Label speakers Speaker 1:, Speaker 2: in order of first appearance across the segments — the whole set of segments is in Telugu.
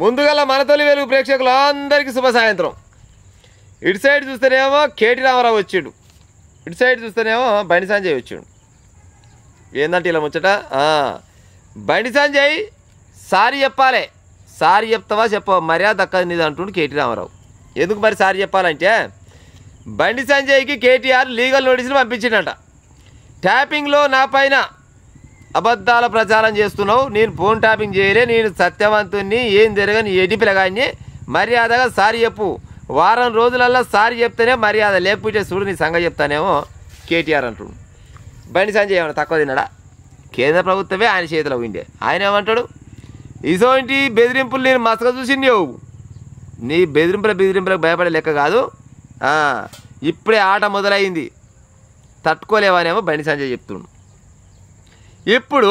Speaker 1: ముందుగల మన తొలి వెలుగు ప్రేక్షకులు అందరికీ శుభ సాయంత్రం. ఇటు సైడ్ చూస్తేనేమో కేటీ రామారావు వచ్చిండు, ఇటు సైడ్ చూస్తేనేమో బండి సంజయ్ వచ్చిండు. ఏందంటే ఇలా ముచ్చట, బండి సంజయ్ సారీ చెప్పాలి, సారీ చెప్తావా చెప్పవా, మర్యాద దక్కది నీది అంటుండు కేటీ రామారావు. ఎందుకు మరి సారీ చెప్పాలంటే, బండి సంజయ్కి కేటీఆర్ లీగల్ నోటీసులు పంపించిండట. ట్యాపింగ్లో నా పైన అబద్ధాల ప్రచారం చేస్తున్నావు, నేను ఫోన్ ట్యాపింగ్ చేయలే, నేను సత్యవంతుని, ఏం జరగని ఎడిపిలగాన్ని, మర్యాదగా సారీ చెప్పు, వారం రోజులల్లో సారీ చెప్తేనే మర్యాద, లేకపోతే చూడు నీ సంగతి చెప్తానేమో కేటీఆర్ అంటుడు. బండి సంజయ్ ఏమన్నా తక్కువ తిన్నాడా? కేంద్ర ప్రభుత్వమే ఆయన చేతిలో ఉండే. ఆయన ఏమంటాడు, ఇసోంటి బెదిరింపులు నేను మసక చూసిండేవు, నీ బెదిరింపులకు భయపడే లెక్క కాదు, ఇప్పుడే ఆట మొదలైంది, తట్టుకోలేవనేమో బండి సంజయ్ చెప్తుండు. ఇప్పుడు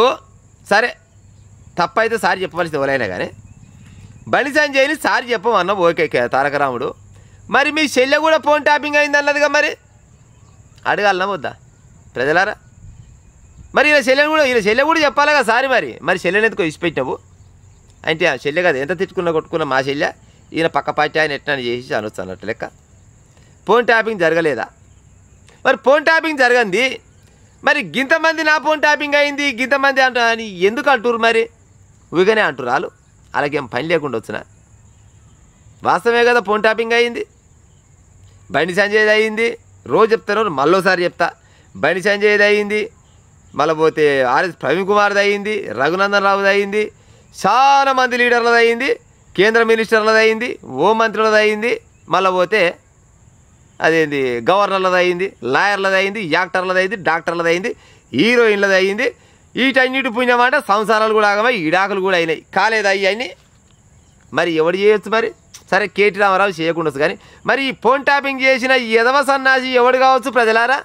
Speaker 1: సరే తప్పైతే సారి చెప్పవలసింది ఎవరైనా కానీ, బండి సంజయ్ని సారి చెప్పమన్నా ఓకే తారక రాముడు, మరి మీ చెల్లె కూడా ఫోన్ ట్యాపింగ్ అయింది అన్నదిగా, మరి అడగాలన్నా వద్దా ప్రజలారా? మరి ఈయన చెల్లె కూడా చెప్పాలిగా సారి, మరి చెల్లెని ఎందుకో ఇచ్చిపెట్టినావు అంటే, ఆ చెల్లె కదా ఎంత తిట్టుకున్నా కొట్టుకున్నా మా చెల్లె, ఈయన పక్క పార్టీ ఆయన ఎట్లా చేసి అనొచ్చు అన్నట్టు లెక్క. ఫోన్ ట్యాపింగ్ జరగలేదా? మరి ఫోన్ ట్యాపింగ్ జరగంది, మరి గింతమంది నా ఫోన్ ట్యాపింగ్ అయింది గింతమంది అని ఎందుకు అంటురు? మరి ఊగానే అంటురు వాళ్ళు, అలాగేం పని లేకుండా వచ్చిన వాస్తవమే కదా, ఫోన్ ట్యాపింగ్ అయింది. బండి సంజయ్ది అయింది, రోజు చెప్తాను మళ్ళోసారి చెప్తా, బండి సంజయ్ది అయింది, మళ్ళీ పోతే ఆర్ఎస్ ప్రవీణ్ కుమార్ది అయింది, రఘునందన్ రావుది అయింది, చాలా మంది లీడర్లది అయింది, కేంద్ర మినిస్టర్లది అయింది, హోం మంత్రులది అయింది, మళ్ళీ పోతే అదేంది గవర్నర్లది అయింది, లాయర్లది అయింది, యాక్టర్లది అయింది, డాక్టర్లది అయింది, హీరోయిన్లది అయింది. వీటన్నిటి పుణ్యమాట సంసారాలు కూడా ఆగమై ఇడాకులు కూడా అయినాయి, కాలేదా ఇవన్నీ? మరి ఎవడు చేయొచ్చు? మరి సరే కేటీ రామారావు చేయకుండా కానీ, మరి ఈ ఫోన్ ట్యాపింగ్ చేసిన ఎదవ సన్నాసి ఎవడు కావచ్చు ప్రజలారా?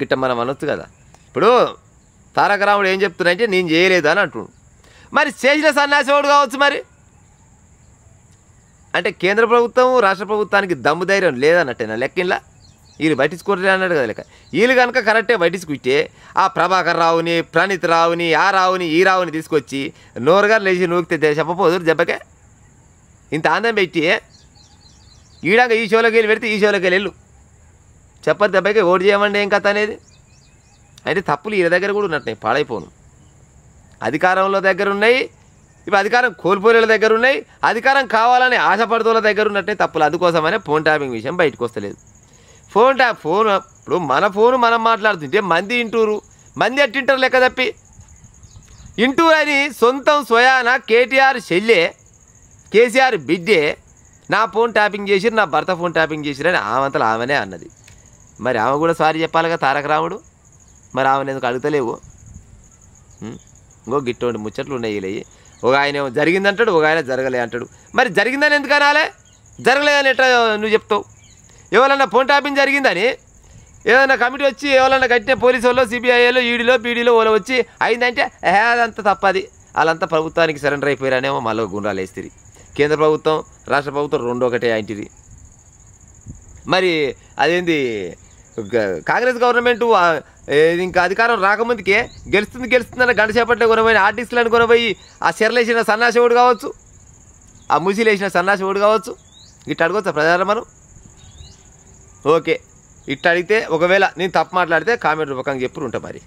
Speaker 1: గిట్ట మనం అనొచ్చు కదా. ఇప్పుడు తారక రాముడు ఏం చెప్తున్నాయంటే నేను చేయలేదు అని అంటున్నాడు, మరి చేసిన సన్నాసి ఎవడు కావచ్చు? మరి అంటే కేంద్ర ప్రభుత్వం రాష్ట్ర ప్రభుత్వానికి దమ్ము ధైర్యం లేదన్నట్టేనా లెక్కిన్లా? వీళ్ళు పట్టించుకోవట్లే అన్నాడు కదా లెక్క. వీళ్ళు కనుక కరెక్టే పట్టించుకుంటే ఆ ప్రభాకర్ రావుని, ప్రణీత్ రావుని, ఆ రావుని ఈ రావుని తీసుకొచ్చి నోరుగా లేచి నూకితే చెప్పపోదురు దెబ్బకే. ఇంత ఆనందం పెట్టి ఈడాక ఈ షోలోకి వెళ్ళి పెడితే ఈ షోలోకి వెళ్ళు చెప్పదు దెబ్బకే ఓటు చేయమండి ఏం కథ అనేది. అంటే తప్పులు వీళ్ళ దగ్గర కూడా ఉన్నట్టున్నాయి, పాడైపోను. అధికారంలో దగ్గర ఉన్నాయి, ఇప్పుడు అధికారం కోల్పోలేల దగ్గర ఉన్నాయి, అధికారం కావాలని ఆశపడుతున్న దగ్గర ఉన్నట్టే తప్పులు. అందుకోసమనే ఫోన్ ట్యాపింగ్ విషయం బయటకు వస్తలేదు. ఫోన్ ఇప్పుడు మన ఫోను మనం మాట్లాడుతుంటే మంది ఇంటూరు, మంది ఎట్టింటారు లెక్క తప్పి. ఇంటూరు అని సొంతం స్వయాన కేటీఆర్ చెల్లె, కేసీఆర్ బిడ్డే నా ఫోన్ ట్యాపింగ్ చేసిరు, నా భర్త ఫోన్ ట్యాపింగ్ చేసిరని ఆమెంతలో ఆమెనే అన్నది. మరి ఆమె కూడా సారీ చెప్పాలిగా తారక రాముడు, మరి ఆమెను ఎందుకు అడుగుతలేవు? ఇంకో గిట్టోండి ముచ్చట్లు ఉన్నాయి వీళ్ళవి. ఒక ఆయన జరిగిందంటాడు, ఒక ఆయన జరగలే అంటాడు. మరి జరిగిందని ఎందుకు అనాలే, జరగలేదని ఎట్లా నువ్వు చెప్తావు? ఎవరన్నా ఫోన్ ట్యాపింగ్ జరిగిందని ఏదన్నా కమిటీ వచ్చి ఎవరన్నా కట్టిన పోలీసు వాళ్ళు, సిబిఐలో, ఈడీలో, పీడీలో వాళ్ళు వచ్చి అయిందంటే అదంతా తప్పది, వాళ్ళంతా ప్రభుత్వానికి సరెండర్ అయిపోయారనేమో మళ్ళీ గుండ్రాలు వేస్తుంది. కేంద్ర ప్రభుత్వం రాష్ట్ర ప్రభుత్వం రెండు ఒకటే అంటిది. మరి అదేంది కాంగ్రెస్ గవర్నమెంట్ ఇంకా అధికారం రాకముందుకే గెలుస్తుందన్న గంట చేపట్లే కొనబోయిన ఆర్టిస్టులను కొనబోయి ఆ చెరలేసిన సన్నాసి ఓడు కావచ్చు, ఆ ముసిలేసిన సన్నాసి ఓడు కావచ్చు. ఇట్లా అడగొచ్చా ప్రజలు మనం? ఓకే ఇట్లా అడిగితే ఒకవేళ నేను తప్పు మాట్లాడితే కామెంట్ రూపకంగా చెప్పు ఉంటా మరి.